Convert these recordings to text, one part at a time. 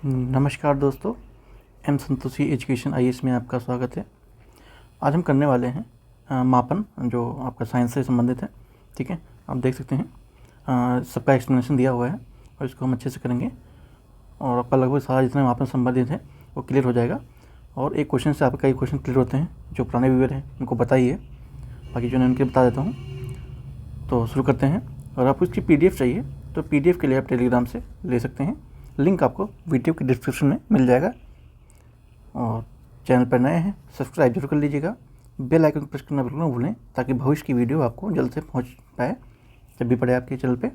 नमस्कार दोस्तों, M Santoshi education IAS में आपका स्वागत है। आज हम करने वाले हैं मापन, जो आपका साइंस से संबंधित है। ठीक है, आप देख सकते हैं सबका एक्सप्लेनेशन दिया हुआ है और इसको हम अच्छे से करेंगे और आपका लगभग सारा जितना मापन संबंधित है वो क्लियर हो जाएगा। और एक क्वेश्चन से आपके कई क्वेश्चन क्लियर होते हैं। जो पुराने व्यूअर हैं उनको बताइए, बाकी जो उनके बता देता हूँ। तो शुरू करते हैं। और आपको इसकी PDF चाहिए तो PDF के लिए आप टेलीग्राम से ले सकते हैं। लिंक आपको वीडियो के डिस्क्रिप्शन में मिल जाएगा। और चैनल पर नए हैं सब्सक्राइब जरूर कर लीजिएगा। बेल आइकन प्रेस करना बिल्कुल ना भूलें, ताकि भविष्य की वीडियो आपको जल्द से पहुंच पाए जब भी पड़े आपके चैनल पे।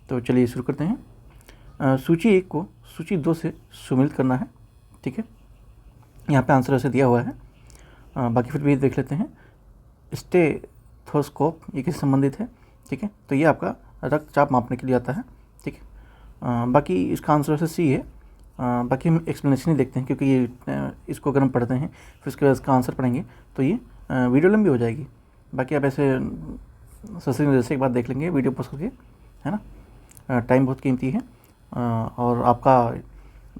तो चलिए शुरू करते हैं। सूची 1 को सूची 2 से सुमिलित करना है। ठीक है, यहाँ पे आंसर ऐसे दिया हुआ है। बाकी फिर भी देख लेते हैं। स्टेथोस्कोप ये किससे संबंधित है? ठीक है, तो ये आपका रक्तचाप मापने के लिए आता है। ठीक है, बाकी इसका आंसर वैसे सी है। बाकी हम एक्सप्लेनेशन ही देखते हैं, क्योंकि ये इसको अगर हम पढ़ते हैं फिर उसके बाद इसका आंसर पढ़ेंगे तो ये वीडियो लंबी हो जाएगी। बाकी आप ऐसे सस्ती नज़र से एक बार देख लेंगे वीडियो पोस्ट करके, है ना। टाइम बहुत कीमती है। और आपका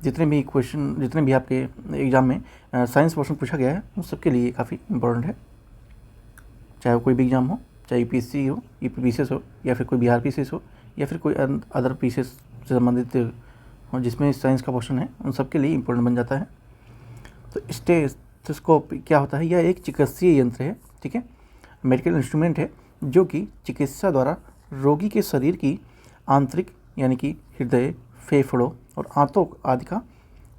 जितने भी आपके एग्ज़ाम में साइंस पोर्शन पूछा गया है उन सबके लिए काफ़ी इंपॉर्टेंट है। चाहे वो कोई भी एग्ज़ाम हो, चाहे UPSC हो, UPPCS हो, या फिर कोई BRPCS हो, या फिर कोई अदर PCS से संबंधित हो जिसमें साइंस का पोर्शन है, उन सब के लिए इम्पोर्टेंट बन जाता है। तो स्टेथोस्कोप क्या होता है? यह एक चिकित्सीय यंत्र है। ठीक है, मेडिकल इंस्ट्रूमेंट है जो कि चिकित्सा द्वारा रोगी के शरीर की आंतरिक यानी कि हृदय, फेफड़ों और आंतों आदि का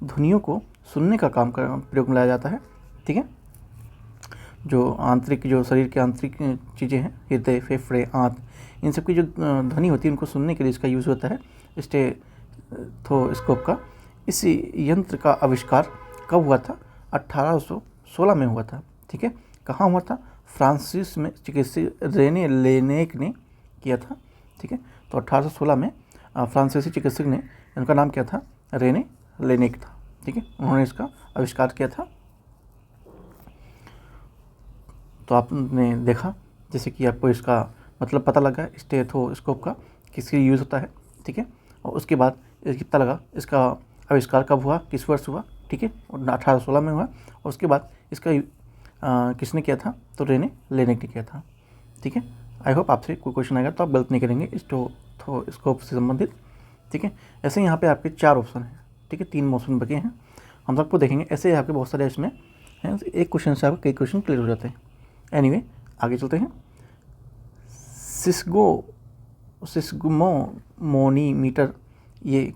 ध्वनियों को सुनने का प्रयोग में लाया जाता है। ठीक है, जो शरीर के आंतरिक चीज़ें हैं, हृदय, फेफड़े, आंत, इन सब की जो ध्वनि होती है उनको सुनने के लिए इसका यूज़ होता है स्टेथोस्कोप का। इस यंत्र का आविष्कार कब हुआ था? 1816 में हुआ था। ठीक है, कहाँ हुआ था? फ्रांसिस में चिकित्सक रेने लेनेक ने किया था। ठीक है, तो 1816 में फ्रांसीसी चिकित्सक ने, इनका नाम क्या था? रेने लेनेक था। ठीक है, उन्होंने इसका आविष्कार किया था। तो आपने देखा जैसे कि आपको इसका मतलब पता लगा स्टेथोस्कोप का किसके यूज़ होता है। ठीक है, और उसके बाद पता लगा इसका आविष्कार कब हुआ, किस वर्ष हुआ। ठीक है, और 1816 में हुआ। और उसके बाद इसका किसने किया था? तो रेने लेनेक ने किया था। ठीक है, आई होप आपसे कोई क्वेश्चन आएगा तो आप गलत नहीं करेंगे स्टेथोस्कोप से संबंधित। ठीक है, ऐसे यहाँ पे आपके 4 ऑप्शन हैं। ठीक है, 3 ऑप्शन बचे हैं, हम सबको देखेंगे। ऐसे आपके बहुत सारे इसमें हैं, एक क्वेश्चन से आपके कई क्वेश्चन क्लियर हो जाते हैं। एनीवे, आगे चलते हैं। सिस्गमोनीमीटर ये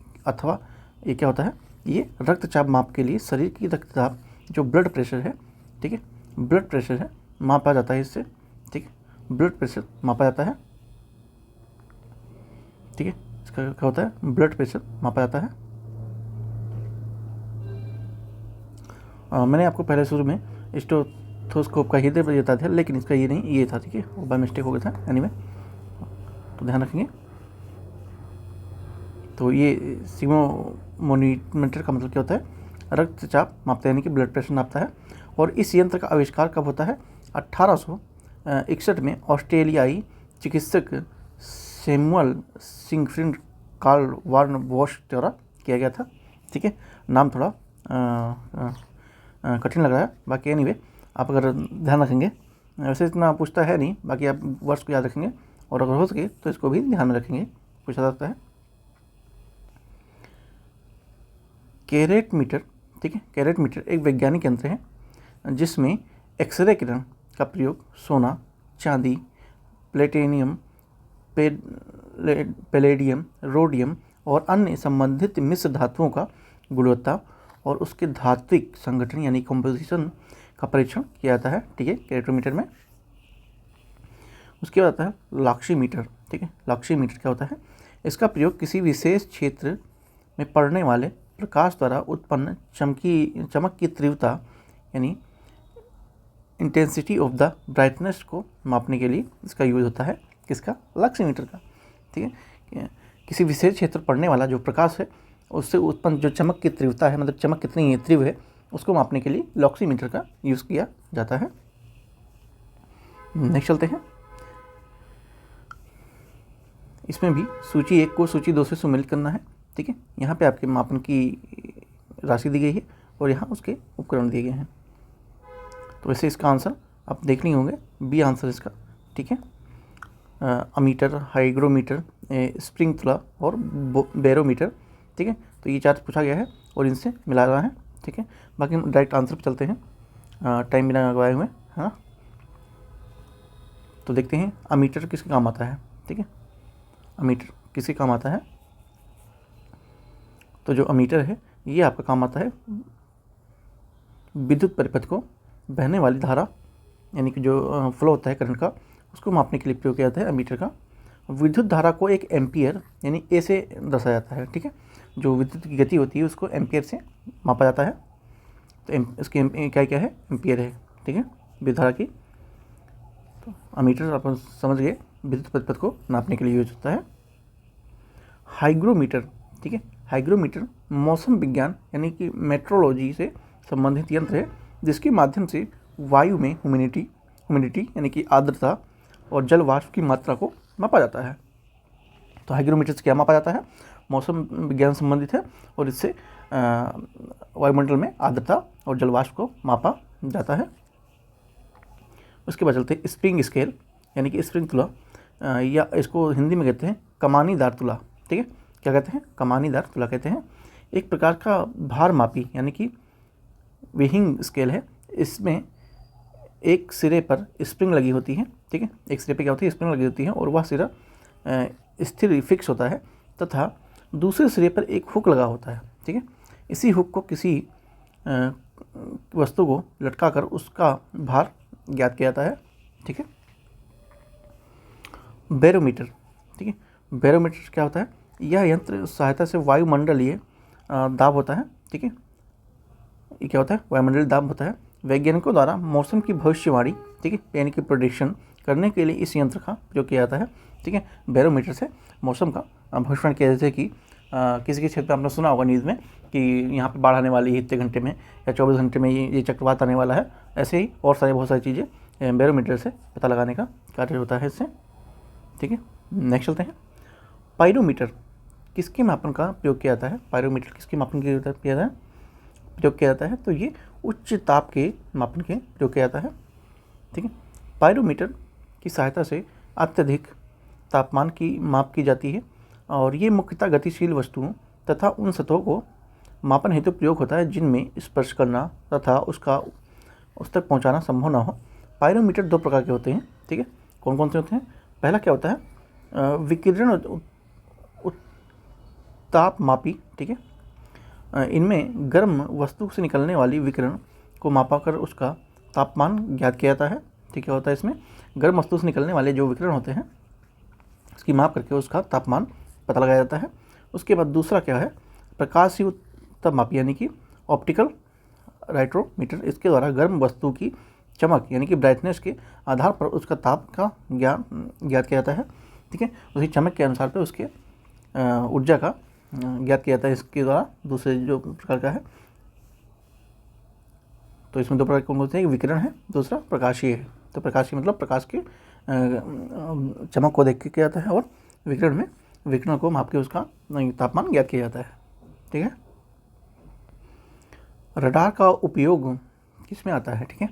क्या होता है? ये रक्तचाप माप के लिए शरीर की रक्तचाप, जो ब्लड प्रेशर है, ठीक है, ब्लड प्रेशर है, मापा जाता है इससे। ठीक है, ब्लड प्रेशर मापा जाता है। ठीक है, इसका क्या होता है? ब्लड प्रेशर मापा जाता है। मैंने आपको पहले शुरू में स्टेथोस्कोप का हृदय पर बता था, लेकिन इसका ये नहीं, ये था। ठीक है, वो बाय मिस्टेक हो गया था। एनीवे, तो ध्यान रखेंगे। तो ये सिग्मोमीटर का मतलब क्या होता है? रक्तचाप मापता है, यानी कि ब्लड प्रेशर नापता है। और इस यंत्र का आविष्कार कब होता है? 1861 में ऑस्ट्रेलियाई चिकित्सक Samuel Siegfried Karl von Basch द्वारा किया गया था। ठीक है, नाम थोड़ा कठिन लग रहा है। बाकी एनीवे, आप अगर ध्यान रखेंगे, वैसे इतना पूछता है नहीं, बाकी आप वर्ड्स को याद रखेंगे और अगर हो सके तो इसको भी ध्यान में रखेंगे, पूछा जाता है। कैरेटमीटर, ठीक है, कैरेटमीटर एक वैज्ञानिक यंत्र है जिसमें एक्सरे किरण का प्रयोग सोना, चांदी, प्लेटिनियम, पैलेडियम, रोडियम और अन्य संबंधित मिश्र धातुओं का गुणवत्ता और उसके धात्विक संगठन यानी कंपोजिशन का परीक्षण किया जाता है। ठीक है, कैरेटोमीटर में। उसके बाद आता है लॉक्सीमीटर। ठीक है, लॉक्सीमीटर क्या होता है? इसका प्रयोग किसी विशेष क्षेत्र में पड़ने वाले प्रकाश द्वारा उत्पन्न चमक की तीव्रता यानी इंटेंसिटी ऑफ द ब्राइटनेस को मापने के लिए इसका यूज होता है। किसका? लॉक्सीमीटर का। ठीक है, किसी विशेष क्षेत्र पर पड़ने वाला जो प्रकाश है उससे उत्पन्न जो चमक की तीव्रता है, मतलब चमक कितनी तीव्र है, उसको मापने के लिए लॉक्सीमीटर का यूज़ किया जाता है। नेक्स्ट चलते हैं। इसमें भी सूची 1 को सूची 2 से सुमेलित करना है। ठीक है, यहाँ पे आपके मापन की राशि दी गई है और यहाँ उसके उपकरण दिए गए हैं। तो वैसे इसका आंसर आप देख नहीं होंगे, बी आंसर इसका, ठीक है। अमीटर, हाइग्रोमीटर, स्प्रिंग तुला और बैरोमीटर, ठीक है। तो ये 4 पूछा गया है और इनसे मिला रहा है, ठीक है। बाकी हम डायरेक्ट आंसर पर चलते हैं, टाइम बिना लगवाए हुए, है ना। तो देखते हैं अमीटर किसके काम आता है, ठीक है। अमीटर किसके काम आता है? तो जो अमीटर है ये आपका काम आता है विद्युत परिपथ को बहने वाली धारा, यानी कि जो फ्लो होता है करंट का, उसको मापने के लिए प्रयोग किया जाता है अमीटर का। विद्युत धारा को एक एम्पियर यानी ए से दर्शाया जाता है, ठीक है। जो विद्युत की गति होती है उसको एम्पियर से मापा जाता है। तो इसकी क्या क्या है? एम्पियर है, ठीक है, विद्युत धारा की। तो अमीटर आप समझ गए, विद्युत परिपथ को नापने के लिए यूज होता है। हाइग्रोमीटर, ठीक है। हाइग्रोमीटर मौसम विज्ञान यानी कि मेट्रोलॉजी से संबंधित यंत्र है, जिसके माध्यम से वायु में ह्यूमिडिटी यानी कि आर्द्रता और जल वाष्प की मात्रा को मापा जाता है। तो हाइग्रोमीटर से क्या मापा जाता है? मौसम विज्ञान संबंधित है और इससे वायुमंडल में आर्द्रता और जल वाष्प को मापा जाता है। उसके बाद चलते हैं स्प्रिंग स्केल यानी कि स्प्रिंग तुला, या इसको हिंदी में कहते हैं कमानीदार तुला, ठीक है। क्या कहते हैं? कमानीदार तुला कहते हैं। एक प्रकार का भार मापी यानी कि वेइंग स्केल है। इसमें एक सिरे पर स्प्रिंग लगी होती है, ठीक है। एक सिरे पे क्या होती है? स्प्रिंग लगी होती है और वह सिरा स्थिर फिक्स होता है तथा दूसरे सिरे पर एक हुक लगा होता है, ठीक है। इसी हुक को किसी वस्तु को लटकाकर उसका भार ज्ञात किया जाता है, ठीक है। बैरोमीटर, ठीक है। बैरोमीटर क्या होता है? यह यंत्र सहायता से वायुमंडलीय दाब होता है, ठीक है। ये क्या होता है? वायुमंडलीय दाब होता है। वैज्ञानिकों द्वारा मौसम की भविष्यवाणी, ठीक है, यानी कि प्रेडिक्शन करने के लिए इस यंत्र का प्रयोग किया जाता है, ठीक है। बैरोमीटर से मौसम का भविष्यवाणी किया जाता है कि किसी के क्षेत्र में आपने सुना होगा न्यूज़ में कि यहाँ पे बाढ़ आने वाली है इतने घंटे में या 24 घंटे में ये चक्रवात आने वाला है। ऐसे ही और बहुत सारी चीज़ें बैरोमीटर से पता लगाने का कार्य होता है इससे, ठीक है। नेक्स्ट चलते हैं। पायरोमीटर किसके मापन का प्रयोग किया जाता है? पायरोमीटर किसके मापन के प्रयोग किया जाता है? तो ये उच्च ताप के मापन के प्रयोग किया जाता है, ठीक है। पायरोमीटर की सहायता से अत्यधिक तापमान की माप की जाती है और ये मुख्यतः गतिशील वस्तुओं तथा उन सतहों को मापन हेतु प्रयोग होता है जिनमें स्पर्श करना तथा उस तक पहुंचाना संभव ना हो। पायरोमीटर 2 प्रकार के होते हैं, ठीक है। कौन कौन से होते हैं? पहला क्या होता है? विकिरण ताप मापी, ठीक है। इनमें गर्म वस्तु से निकलने वाली विकिरण को मापाकर उसका तापमान ज्ञात किया जाता है, ठीक है। होता है इसमें गर्म वस्तु से निकलने वाले जो विकिरण होते हैं उसकी माप करके उसका तापमान पता लगाया जाता है। उसके बाद दूसरा क्या है? प्रकाशीय ताप मापी यानी कि ऑप्टिकल राइट्रोमीटर। इसके द्वारा गर्म वस्तु की चमक यानी कि ब्राइटनेस के आधार पर उसका ताप का ज्ञात किया जाता है, ठीक है। उसी चमक के अनुसार पे उसके ऊर्जा का ज्ञात किया जाता है इसके द्वारा। दूसरे जो प्रकार का है, तो इसमें 2 प्रकार कौन होते हैं? विकिरण है, दूसरा प्रकाशीय है। तो प्रकाशीय मतलब प्रकाश के चमक को देख के किया जाता है और विकिरण में विकिरण को माप के उसका तापमान ज्ञात किया जाता है, ठीक है। रडार का उपयोग किस में आता है? ठीक है,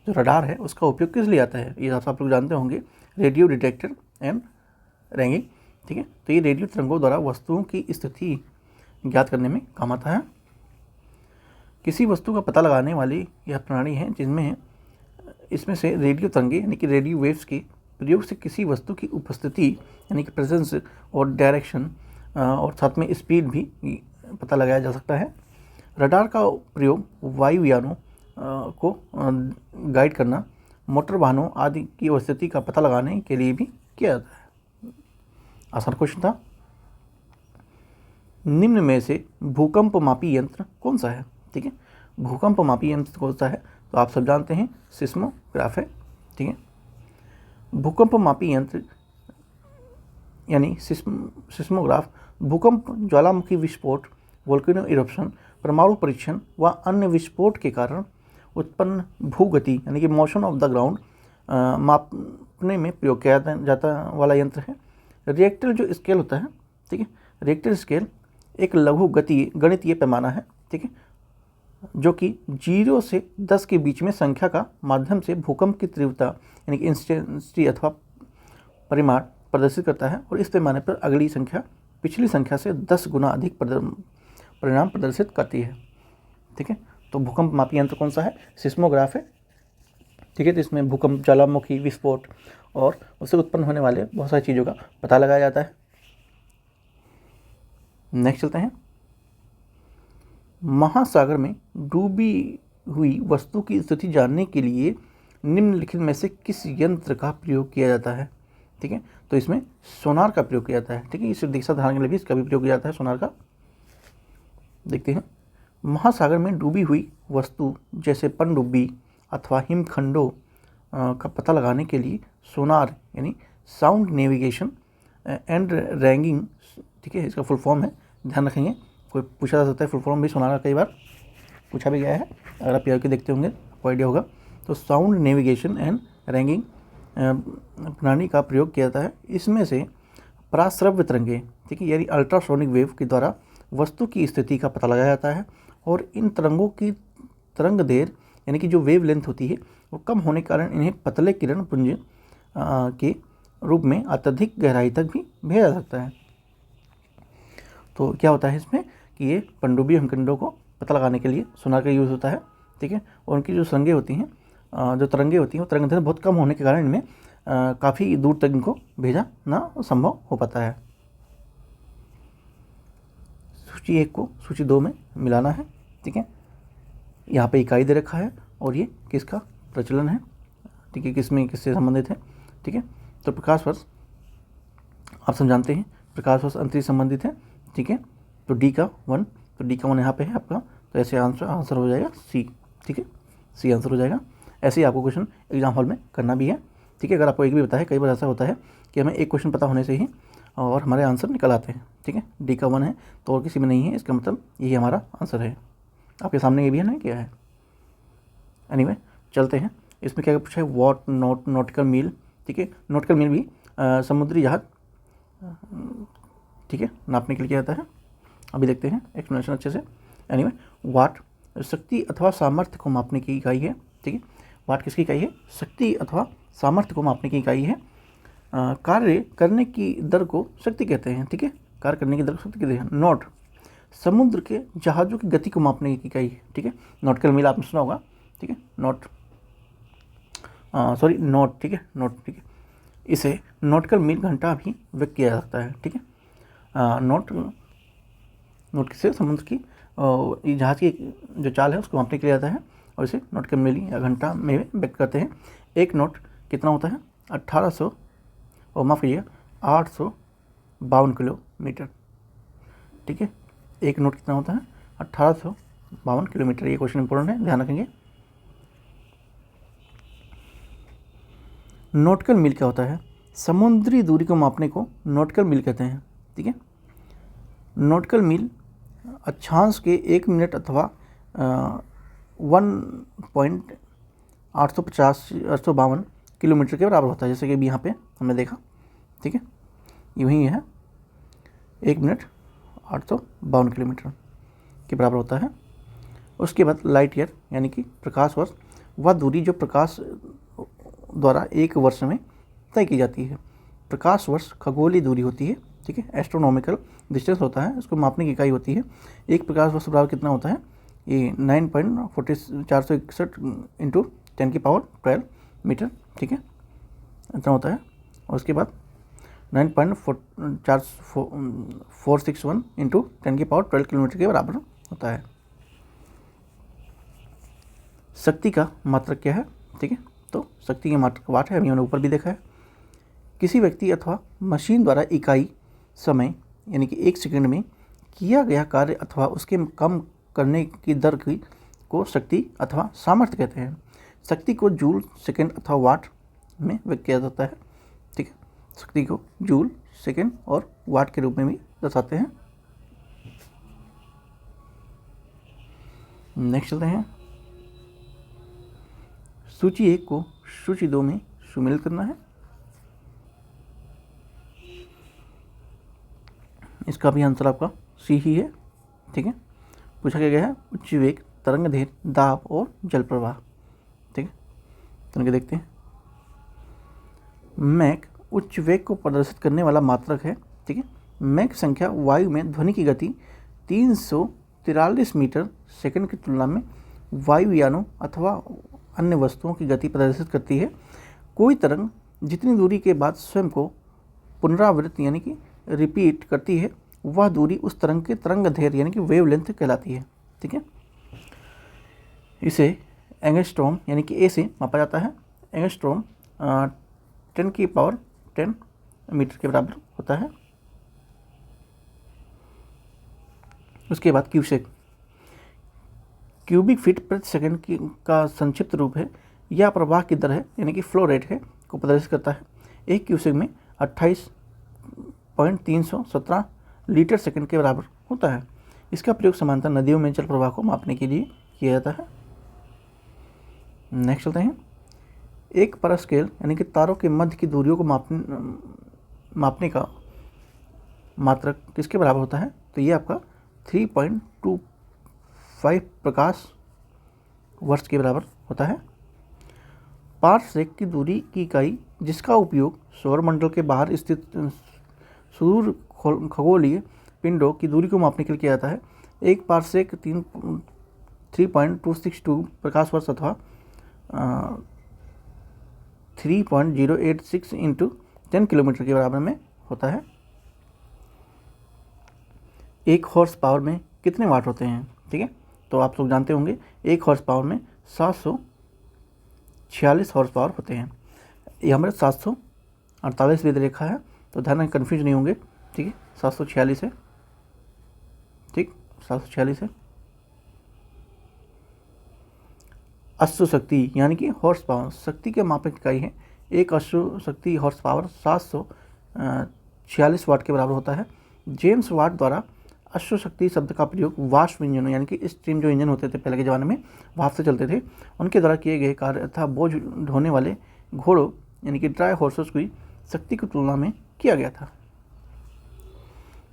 जो रडार है उसका उपयोग किस लिए आता है? ये आप लोग जानते होंगे, रेडियो डिटेक्टर एंड रैंगिंग, ठीक है। तो ये रेडियो तरंगों द्वारा वस्तुओं की स्थिति ज्ञात करने में काम आता है। किसी वस्तु का पता लगाने वाली यह प्रणाली है जिसमें इसमें से रेडियो तरंगे यानी कि रेडियो वेव्स के प्रयोग से किसी वस्तु की उपस्थिति यानी कि प्रेजेंस और डायरेक्शन और साथ में स्पीड भी पता लगाया जा सकता है। रडार का प्रयोग वायुयानों को गाइड करना, मोटर वाहनों आदि की उपस्थिति का पता लगाने के लिए भी किया जाता है। आसान क्वेश्चन था। निम्न में से भूकंप मापी यंत्र कौन सा है? ठीक है, भूकंप मापी यंत्र कौन सा है? तो आप सब जानते हैं सिस्मोग्राफ है, ठीक है। भूकंप मापी यंत्र यानी सिस्मोग्राफ भूकंप, ज्वालामुखी विस्फोट, वोल्केनो इरप्शन, परमाणु परीक्षण व अन्य विस्फोट के कारण उत्पन्न भूगति यानी कि मोशन ऑफ द ग्राउंड मापने में प्रयोग किया जाता वाला यंत्र है। रिएक्टर जो स्केल होता है, ठीक है, रिएक्टर स्केल एक लघु गणितीय पैमाना है, ठीक है, जो कि 0 से 10 के बीच में संख्या का माध्यम से भूकंप की तीव्रता यानी कि इंटेंसिटी अथवा परिमाण प्रदर्शित करता है, और इस पैमाने पर अगली संख्या पिछली संख्या से 10 गुना अधिक परिणाम प्रदर्शित करती है। ठीक है, तो भूकंप मापी यंत्र कौन सा है? सिस्मोग्राफ है। ठीक है, तो इसमें भूकंप, ज्वालामुखी विस्फोट और उससे उत्पन्न होने वाले बहुत सारी चीज़ों का पता लगाया जाता है। नेक्स्ट चलते हैं। महासागर में डूबी हुई वस्तु की स्थिति जानने के लिए निम्नलिखित में से किस यंत्र का प्रयोग किया जाता है? ठीक है, तो इसमें सोनार का प्रयोग किया जाता है। ठीक है, इस दिशा धारण के लिए भी इसका भी प्रयोग किया जाता है, सोनार का। देखते हैं, महासागर में डूबी हुई वस्तु जैसे पनडुब्बी अथवा हिमखंडों का पता लगाने के लिए सोनार यानी साउंड नेविगेशन एंड रैंगिंग, ठीक है, इसका फुल फॉर्म है, ध्यान रखेंगे, कोई पूछा जा सकता है फुल फॉर्म भी सोनार का, कई बार पूछा भी गया है, अगर आप पीआर के देखते होंगे आपको आइडिया होगा। तो साउंड नेविगेशन एंड रैंगिंग प्रणाली का प्रयोग किया जाता है। इसमें से पराश्रव्य तरंगे, ठीक है, यानी अल्ट्रासोनिक वेव के द्वारा वस्तु की स्थिति का पता लगाया जाता है, और इन तरंगों की तरंग देर यानी कि जो वेव लेंथ होती है वो कम होने के कारण इन्हें पतले किरण पुंज के रूप में अत्यधिक गहराई तक भी भेजा जा सकता है। तो क्या होता है इसमें कि ये पनडुब्बी हिमखंडों को पता लगाने के लिए सोनार का यूज़ होता है। ठीक है, और उनकी जो तरंगे होती हैं, जो तरंगे होती हैं, वो तरंग दैर्घ्य बहुत कम होने के कारण इनमें काफ़ी दूर तक इनको भेजा ना संभव हो पाता है। सूची 1 को सूची 2 में मिलाना है। ठीक है, यहाँ पे इकाई दे रखा है और ये किसका प्रचलन है, ठीक है, किसमें किससे संबंधित है। ठीक है, तो प्रकाश वर्ष आप सब जानते हैं, प्रकाश वर्ष अंतरिक्ष संबंधित है। ठीक है, तो डी का 1, तो डी का 1 यहाँ पे है आपका, तो ऐसे आंसर हो जाएगा सी। ठीक है, सी आंसर हो जाएगा। ऐसे ही आपको क्वेश्चन एग्जाम हॉल में करना भी है। ठीक है, अगर आपको एक भी पता है, कई बार ऐसा होता है कि हमें एक क्वेश्चन पता होने से ही और हमारे आंसर निकल आते हैं। ठीक है, डी का 1 है तो और किसी में नहीं है, इसका मतलब यही हमारा आंसर है। आपके सामने ये भी है ना, क्या है। एनीवे, चलते हैं। इसमें क्या पूछा है, वॉट नॉटिकल मील। ठीक है, नॉटिकल मील भी समुद्री जहाज, ठीक है, नापने के लिए किया जाता है। अभी देखते हैं एक्सप्लेनेशन अच्छे से। एनीवे, वाट शक्ति अथवा सामर्थ्य को मापने की इकाई है। ठीक है, वाट किसकी इकाई है? शक्ति अथवा सामर्थ्य को मापने की इकाई है। कार्य करने की दर को शक्ति कहते हैं। ठीक है, कार्य करने की दर को शक्ति कहते हैं। नॉट समुद्र के जहाज़ों की गति को मापने की इकाई है। ठीक है, नॉटिकल मील आपने सुना होगा। ठीक है, नॉट, ठीक है, नॉट, ठीक है, इसे नॉटिकल मील घंटा भी व्यक्त किया जा सकता है। ठीक है, नॉट से समुद्र की जहाज़ की जो चाल है उसको मापने के लिए आता है, और इसे नॉटिकल मील या घंटा में व्यक्त करते हैं। एक नॉट कितना होता है? 1800 और माफ़ कीजिएगा 852 किलोमीटर। ठीक है, एक नॉट कितना होता है? 1852 किलोमीटर। ये क्वेश्चन इंपॉर्टेंट है, ध्यान रखेंगे। नॉटिकल मील क्या होता है? समुद्री दूरी को मापने को नॉटिकल मील कहते हैं। ठीक है, नॉटिकल मील अक्षांश के 1 मिनट अथवा 1.852 किलोमीटर के बराबर होता है, जैसे कि अभी यहाँ पे हमने देखा। ठीक है, यूँ ही है, 1 मिनट 852 किलोमीटर के बराबर होता है। उसके बाद लाइट ईयर यानी कि प्रकाश वर्ष, वह दूरी जो प्रकाश द्वारा 1 वर्ष में तय की जाती है। प्रकाश वर्ष खगोलीय दूरी होती है। ठीक है, एस्ट्रोनॉमिकल डिस्टेंस होता है, उसको मापने की इकाई होती है। एक प्रकाश वर्ष बराबर कितना होता है? ये 9.461 इंटू 10⁻12 मीटर। ठीक है, इतना होता है। और उसके बाद 9.461 इंटू 10⁻12 किलोमीटर के बराबर होता है। शक्ति का मात्रक क्या है? ठीक है, तो शक्ति की मात्रक वाट है, अभी हमने ऊपर भी देखा है। किसी व्यक्ति अथवा मशीन द्वारा इकाई समय यानी कि 1 सेकंड में किया गया कार्य अथवा उसके कम करने की दर को शक्ति अथवा सामर्थ्य कहते हैं। शक्ति को जूल, सेकंड अथवा वाट में व्यक्त किया जाता है। ठीक है, शक्ति को जूल, सेकंड और वाट के रूप में भी दर्शाते हैं। नेक्स्ट चलते हैं। सूची 1 को सूची 2 में सुमेलित करना है। इसका भी आंसर आपका सी ही है। ठीक है, पूछा क्या गया है? उच्च वेग तरंगदैर्घ्य, दाब और जल प्रवाह। ठीक है, तो इनके देखते हैं। मैक उच्च वेग को प्रदर्शित करने वाला मात्रक है। ठीक है, मैक संख्या वायु में ध्वनि की गति 343 मीटर सेकंड की तुलना में वायुयानों अथवा अन्य वस्तुओं की गति प्रदर्शित करती है। कोई तरंग जितनी दूरी के बाद स्वयं को पुनरावृत्त यानी कि रिपीट करती है, वह दूरी उस तरंग के तरंगदैर्घ्य यानी कि वेवलेंथ कहलाती है। ठीक है, इसे एंगस्ट्रॉम यानी कि ए से मापा जाता है। एंगस्ट्रॉम 10⁻10 मीटर के बराबर होता है। उसके बाद क्यूसेक क्यूबिक फीट प्रति सेकंड की का संक्षिप्त रूप है। यह प्रवाह की दर है यानी कि फ्लो रेट है को प्रदर्शित करता है। एक क्यूसेक में 28.317 लीटर सेकंड के बराबर होता है। इसका प्रयोग समांतर नदियों में जल प्रवाह को मापने के लिए किया जाता है। नेक्स्ट चलते हैं। एक परस्केल यानी कि तारों के मध्य की दूरियों को मापने का मात्रक किसके बराबर होता है? तो ये आपका 3.25 प्रकाश वर्ष के बराबर होता है। पारसेक की दूरी की इकाई जिसका उपयोग सौरमंडल के बाहर स्थित सुदूर खगोलीय पिंडों की दूरी को मापने के लिए किया जाता है। एक पारसेक 3.262 प्रकाश वर्ष अथवा 3.086 इंटू 10 किलोमीटर के बराबर में होता है। एक हॉर्स पावर में कितने वाट होते हैं? ठीक है, तो आप लोग जानते होंगे एक हॉर्स पावर में 746 हॉर्स पावर होते हैं। ये हमारे 748 भी रेखा है, तो ध्यान में कन्फ्यूज नहीं होंगे। ठीक है, 746 है। ठीक, 746 है। अश्व शक्ति यानी कि हॉर्स पावर शक्ति के मापक इकाई है। एक अश्व शक्ति हॉर्स पावर 746 वाट के बराबर होता है। जेम्स वाट द्वारा अश्व शक्ति शब्द का प्रयोग वाष्प इंजनों यानी कि स्टीम जो इंजन होते थे पहले के ज़माने में भाप से चलते थे, उनके द्वारा किए गए कार्य तथा बोझ ढोने वाले घोड़ों यानी कि ड्राई हॉर्सेस की शक्ति की तुलना में किया गया था।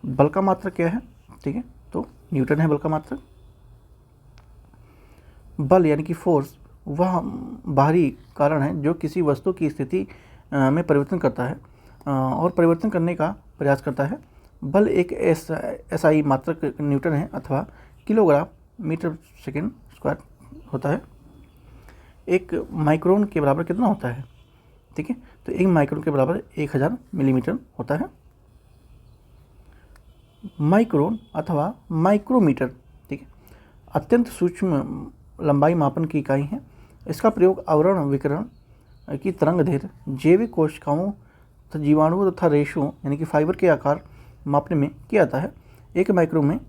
बल का मात्रक क्या है? ठीक है, तो न्यूटन है बल का मात्रक। बल यानी कि फोर्स वह बाहरी कारण है जो किसी वस्तु की स्थिति में परिवर्तन करता है और परिवर्तन करने का प्रयास करता है। बल एक एसआई मात्रक न्यूटन है अथवा किलोग्राम मीटर सेकेंड स्क्वायर होता है। एक माइक्रोन के बराबर कितना होता है? ठीक है, तो एक माइक्रोन के बराबर 1000 मिलीमीटर होता है। माइक्रोन अथवा माइक्रोमीटर, ठीक है, अत्यंत सूक्ष्म लंबाई मापन की इकाई है। इसका प्रयोग आवरण विकिरण की तरंगदैर्घ्य, जैविक कोशिकाओं तथा जीवाणुओं तथा रेशों यानी कि फाइबर के आकार मापने में किया जाता है। एक माइक्रोन में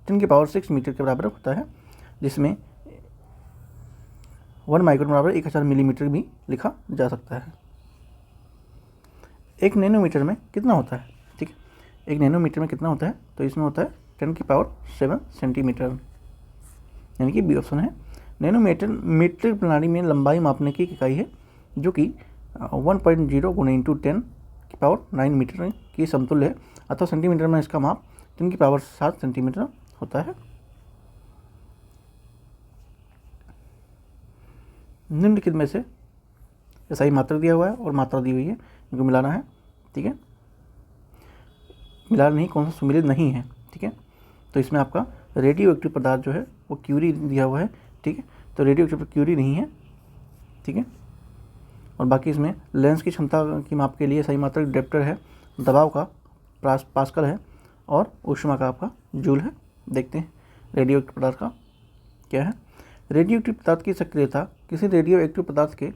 10⁻6 मीटर के बराबर होता है, जिसमें 1 माइक्रोन बराबर 1000 मिलीमीटर भी लिखा जा सकता है। एक नैनोमीटर में कितना होता है? ठीक है, एक नैनोमीटर में कितना होता है? तो इसमें होता है 10⁻7 सेंटीमीटर यानी कि बी ऑप्शन है। नैनोमीटर मीट्रिक प्रणाली में लंबाई मापने की इकाई है जो कि 1.0 × 10⁹ मीटर की समतुल्य है अथवा सेंटीमीटर में इसका माप 10⁷ सेंटीमीटर होता है। निम्नलिखित में से एसआई मात्रक दिया हुआ है और मात्रा दी हुई है, इनको मिलाना है। ठीक है, मिलाना नहीं, कौन सा सुमिलित नहीं है। ठीक है, तो इसमें आपका रेडियो एक्टिव पदार्थ जो है वो क्यूरी दिया हुआ है। ठीक है, तो रेडियो एक्टिव क्यूरी नहीं है। ठीक है, और बाकी इसमें लेंस की क्षमता की माप के लिए सही मात्रक डेप्टर है, दबाव का पास्कल है और ऊष्मा का आपका जूल है। देखते हैं रेडियो एक्टिव पदार्थ का क्या है। रेडियो एक्टिव पदार्थ की सक्रियता किसी रेडियो एक्टिव पदार्थ के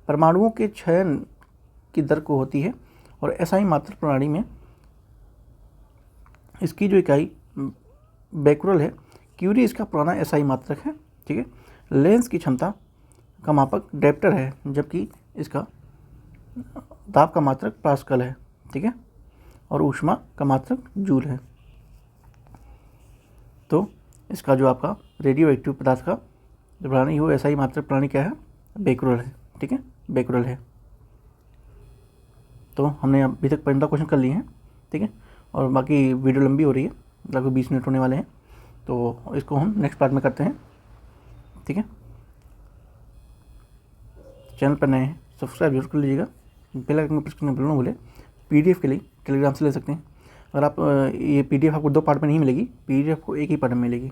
परमाणुओं के क्षय की दर को होती है और एसआई मात्रक प्रणाली में इसकी जो इकाई बेकुरल है। क्यूरी इसका पुराना एसआई मात्रक है। ठीक है, लेंस की क्षमता का मापक डेप्टर है, जबकि इसका दाब का मात्रक पास्कल है। ठीक है, और ऊष्मा का मात्रक जूल है। तो इसका जो आपका रेडियो एक्टिव पदार्थ का जो प्रणाली हो एसआई मात्रक प्रणाली क्या है? बेकुरल है। ठीक है, बेकुरल है। तो हमने अभी तक 15 क्वेश्चन कर लिए हैं। ठीक है, और बाकी वीडियो लंबी हो रही है, लगभग 20 मिनट होने वाले हैं, तो इसको हम नेक्स्ट पार्ट में करते हैं। ठीक है, चैनल पर नए हैं सब्सक्राइब जरूर कर लीजिएगा, बेल आइकन को प्रेस करना बिल्कुल ना भूलें। पीडीएफ के लिए टेलीग्राम से ले सकते हैं। अगर आप ये पीडीएफ आपको 2 पार्ट में नहीं मिलेगी, पीडीएफ को एक ही पार्ट में मिलेगी,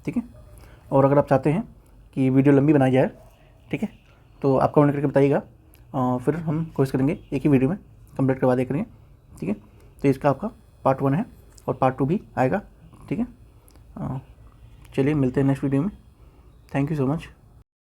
ठीक है। और अगर आप चाहते हैं कि वीडियो लंबी बनाई जाए, ठीक है, तो आप कमेंट करके बताइएगा, फिर हम कोशिश करेंगे एक ही वीडियो में कंप्लीट करवा दिया करेंगे, ठीक है। तो इसका आपका पार्ट 1 है और पार्ट 2 भी आएगा, ठीक है। चलिए मिलते हैं नेक्स्ट वीडियो में। Thank you so much.